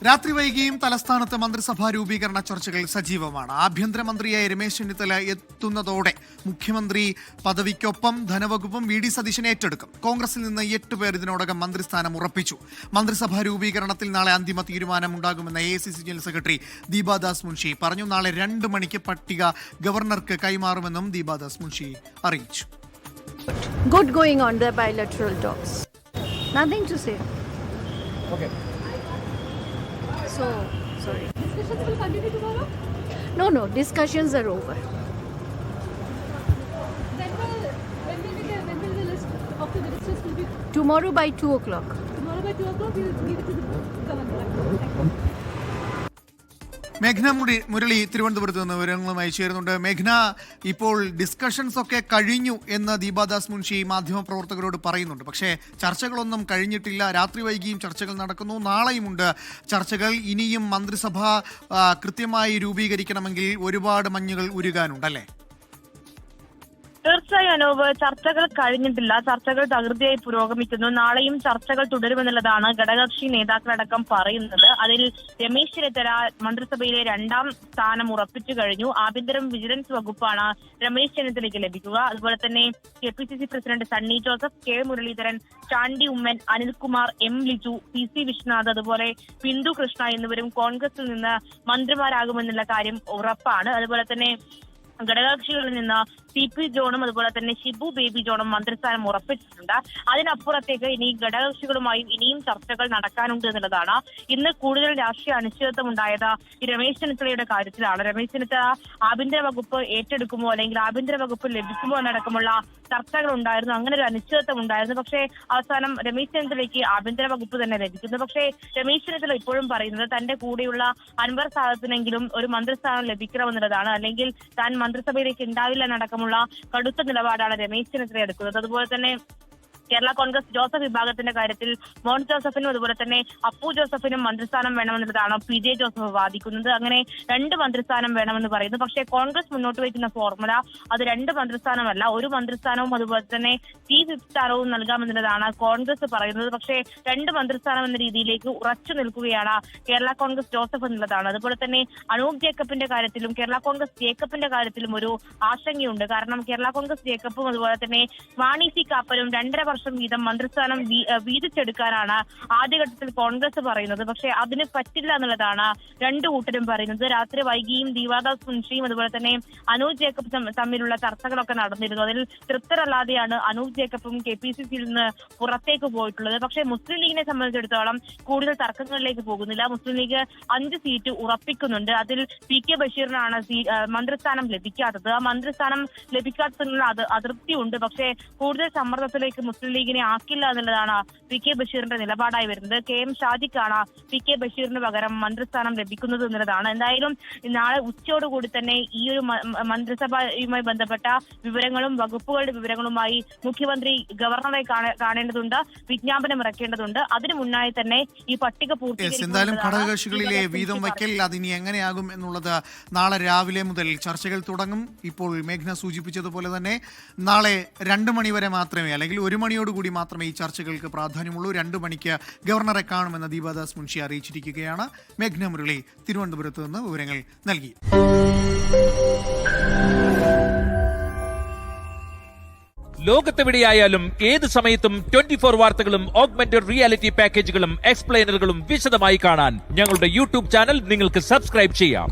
രാത്രി വൈകിയും തലസ്ഥാനത്ത് മന്ത്രിസഭാ രൂപീകരണ ചർച്ചകൾ സജീവമാണ്. ആഭ്യന്തരമന്ത്രിയായ രമേശ് ചെന്നിത്തല എത്തുന്നതോടെ മുഖ്യമന്ത്രി പദവിക്കൊപ്പം ധനവകുപ്പും വി ഡി സതീശൻ ഏറ്റെടുക്കും. കോൺഗ്രസിൽ നിന്ന് 8 പേർ ഇതിനോടകം മന്ത്രിസ്ഥാനം ഉറപ്പിച്ചു. മന്ത്രിസഭാ രൂപീകരണത്തിൽ നാളെ അന്തിമ തീരുമാനമുണ്ടാകുമെന്ന് AICC general secretary Deepa Das Munshi പറഞ്ഞു. നാളെ 2 മണിക്ക് പട്ടിക ഗവർണർക്ക് കൈമാറുമെന്നും ദീപാദാസ് മുൻഷി അറിയിച്ചു. Good going on the bilateral talks. Nothing to say. Okay. So, sorry. Discussions will continue tomorrow? No, discussions are over. When will the list of the ministers will be? Tomorrow by 2 o'clock. Tomorrow by 2 o'clock we will give it to the governor. മേഘ്ന Murali തിരുവനന്തപുരത്ത് നിന്ന് വിവരങ്ങളുമായി ചേരുന്നുണ്ട്. മേഘ്ന, ഇപ്പോൾ discussions ഒക്കെ കഴിഞ്ഞു എന്ന് ദീപാദാസ് മുൻഷി മാധ്യമപ്രവർത്തകരോട് പറയുന്നുണ്ട്. പക്ഷേ ചർച്ചകളൊന്നും കഴിഞ്ഞിട്ടില്ല. രാത്രി വൈകിയും ചർച്ചകൾ നടക്കുന്നു. നാളെയുമുണ്ട് ചർച്ചകൾ. ഇനിയും മന്ത്രിസഭ കൃത്യമായി രൂപീകരിക്കണമെങ്കിൽ ഒരുപാട് മഞ്ഞുകൾ ഉരുകാനുണ്ടല്ലേ? തീർച്ചയായും അനൂപ്, ചർച്ചകൾ കഴിഞ്ഞിട്ടില്ല. ചർച്ചകൾ തകൃതിയായി പുരോഗമിക്കുന്നു. നാളെയും ചർച്ചകൾ തുടരുമെന്നുള്ളതാണ് ഘടകകക്ഷി നേതാക്കളടക്കം പറയുന്നത്. അതിൽ രമേശ് ചെന്നിത്തല മന്ത്രിസഭയിലെ 2ാം സ്ഥാനം ഉറപ്പിച്ചു കഴിഞ്ഞു. ആഭ്യന്തരം വിജിലൻസ് വകുപ്പാണ് രമേശ് ചെന്നിത്തലയ്ക്ക് ലഭിക്കുക. അതുപോലെ തന്നെ KPCC president Sunny Joseph, K Muraleedharan, Chandy Oommen, Anilkumar, M Liju, PC Vishwanath, അതുപോലെ ബിന്ദു കൃഷ്ണ എന്നിവരും കോൺഗ്രസിൽ നിന്ന് മന്ത്രിമാരാകുമെന്നുള്ള കാര്യം ഉറപ്പാണ്. അതുപോലെ തന്നെ ഘടകകക്ഷികളിൽ നിന്ന് CP ജോണും അതുപോലെ തന്നെ ഷിബു ബേബി ജോണും മന്ത്രിസ്ഥാനം ഉറപ്പിച്ചിട്ടുണ്ട്. അതിനപ്പുറത്തേക്ക് ഇനി ഘടകകക്ഷികളുമായും ഇനിയും ചർച്ചകൾ നടക്കാനുണ്ട് എന്നുള്ളതാണ്. ഇന്ന് കൂടുതൽ രാഷ്ട്രീയ അനിശ്ചിതത്വം ഉണ്ടായത് ഈ രമേശ് ചെന്നിത്തലയുടെ കാര്യത്തിലാണ്. രമേശ് ചെന്നിത്തല ആഭ്യന്തര വകുപ്പ് ഏറ്റെടുക്കുമോ അല്ലെങ്കിൽ ആഭ്യന്തര വകുപ്പ് ലഭിക്കുമോ എന്നടക്കമുള്ള ചർച്ചകൾ ഉണ്ടായിരുന്നു. അങ്ങനെ ഒരു അനിശ്ചിതത്വം ഉണ്ടായിരുന്നു. പക്ഷേ അവസാനം രമേശ് ചെന്നിത്തലയ്ക്ക് ആഭ്യന്തര വകുപ്പ് തന്നെ ലഭിക്കുന്നു. പക്ഷേ രമേശ് ചെന്നിത്തല ഇപ്പോഴും പറയുന്നത് തന്റെ കൂടെയുള്ള അൻവർ സാദത്തിനെങ്കിലും ഒരു മന്ത്രിസ്ഥാനം ലഭിക്കണമെന്നുള്ളതാണ്. അല്ലെങ്കിൽ താൻ മന്ത്രിസഭയിലേക്ക് ഉണ്ടാവില്ല എന്നടക്കമുള്ള കടുത്ത നിലപാടാണ് രമേശ് ചെന്നിത്തല എടുക്കുന്നത്. അതുപോലെ തന്നെ കേരള കോൺഗ്രസ് ജോസഫ് വിഭാഗത്തിന്റെ കാര്യത്തിൽ മോൻസ് ജോസഫിനും അതുപോലെ തന്നെ അപ്പു ജോസഫിനും മന്ത്രിസ്ഥാനം വേണമെന്നുള്ളതാണ് PJ ജോസഫ് വാദിക്കുന്നത്. അങ്ങനെ 2 മന്ത്രിസ്ഥാനം വേണമെന്ന് പറയുന്നു. പക്ഷേ കോൺഗ്രസ് മുന്നോട്ട് വയ്ക്കുന്ന ഫോർമുല അത് 2 മന്ത്രിസ്ഥാനമല്ല, 1 മന്ത്രിസ്ഥാനവും അതുപോലെ തന്നെ ചീഫ് വിപ്പ് സ്ഥാനവും നൽകാമെന്നുള്ളതാണ് കോൺഗ്രസ് പറയുന്നത്. പക്ഷേ 2 മന്ത്രിസ്ഥാനം എന്ന രീതിയിലേക്ക് ഉറച്ചു നിൽക്കുകയാണ് കേരള കോൺഗ്രസ് ജോസഫ് എന്നുള്ളതാണ്. അതുപോലെ തന്നെ അനൂപ് ജേക്കബിന്റെ കാര്യത്തിലും കേരള കോൺഗ്രസ് ജേക്കബിന്റെ കാര്യത്തിലും ഒരു ആശങ്കയുണ്ട്. കാരണം കേരള കോൺഗ്രസ് ജേക്കബും അതുപോലെ തന്നെ മാണി സി കാപ്പനും 2.5 വർഷം വീതം മന്ത്രിസ്ഥാനം വീതിച്ചെടുക്കാനാണ് ആദ്യഘട്ടത്തിൽ കോൺഗ്രസ് പറയുന്നത്. പക്ഷേ അതിന് പറ്റില്ല എന്നുള്ളതാണ് 2 കൂട്ടരും പറയുന്നത്. രാത്രി വൈകിയും ദീപാദാസ് മുൻഷിയും അതുപോലെ തന്നെ അനൂപ് ജേക്കബ് തമ്മിലുള്ള ചർച്ചകളൊക്കെ നടന്നിരുന്നു. അതിൽ തൃപ്തരല്ലാതെയാണ് അനൂപ് ജേക്കബും KPCCയിൽ നിന്ന് പുറത്തേക്ക് പോയിട്ടുള്ളത്. പക്ഷേ മുസ്ലിം ലീഗിനെ സംബന്ധിച്ചിടത്തോളം കൂടുതൽ തർക്കങ്ങളിലേക്ക് പോകുന്നില്ല. മുസ്ലിം ലീഗ് 5 സീറ്റ് ഉറപ്പിക്കുന്നുണ്ട്. അതിൽ PK ബഷീറിനാണ് മന്ത്രിസ്ഥാനം ലഭിക്കാത്തത്. ആ മന്ത്രിസ്ഥാനം ലഭിക്കാത്തതിനുള്ള അതൃപ്തിയുണ്ട്. പക്ഷേ കൂടുതൽ സമ്മർദ്ദത്തിലേക്ക് മുസ്ലിം ലീഗിനെ ആക്കില്ല എന്നുള്ളതാണ് PK ബഷീറിന്റെ നിലപാടായി വരുന്നത്. KM ഷാജിക്കാണ് PK ബഷീറിന് പകരം മന്ത്രിസ്ഥാനം ലഭിക്കുന്നത് എന്നുള്ളതാണ്. എന്തായാലും നാളെ ഉച്ചയോടുകൂടി തന്നെ ഈ ഒരു മന്ത്രിസഭയുമായി ബന്ധപ്പെട്ട വിവരങ്ങളും വകുപ്പുകളുടെ വിവരങ്ങളുമായി മുഖ്യമന്ത്രി ഗവർണറെ കാണേണ്ടതുണ്ട്, വിജ്ഞാപനം ഇറക്കേണ്ടതുണ്ട്. അതിനു മുന്നായി തന്നെ ഈ പട്ടിക എന്തായാലും ഘടകകക്ഷികളിലെ വീതം വയ്ക്കൽ അതിനി എങ്ങനെയാകും എന്നുള്ളത് നാളെ രാവിലെ മുതൽ ചർച്ചകൾ തുടങ്ങും. ഇപ്പോൾ മേഘ്ന സൂചിപ്പിച്ചതുപോലെ തന്നെ നാളെ 2 മണി വരെ മാത്രമേ അല്ലെങ്കിൽ 1 മണിയോടുകൂടി മാത്രമേ ഈ ചർച്ചകൾക്ക് പ്രാധാന്യമുള്ളൂ. 2 മണിക്ക് ഗവർണറെ കാണുമെന്ന് ദീപാദാസ് മുൻഷി അറിയിച്ചിരിക്കുകയാണ്. മേഘ്ന മുരളി തിരുവനന്തപുരത്ത് നിന്ന് വിവരങ്ങൾ നൽകി. ലോകത്തെവിടെയായാലും ഏത് സമയത്തും 24 വാർത്തകളും ഓഗ്മെന്റഡ് റിയാലിറ്റി പാക്കേജുകളും എക്സ്പ്ലെയിനറുകളും വിശദമായി കാണാൻ ഞങ്ങളുടെ YouTube ചാനൽ നിങ്ങൾക്ക് സബ്സ്ക്രൈബ് ചെയ്യാം.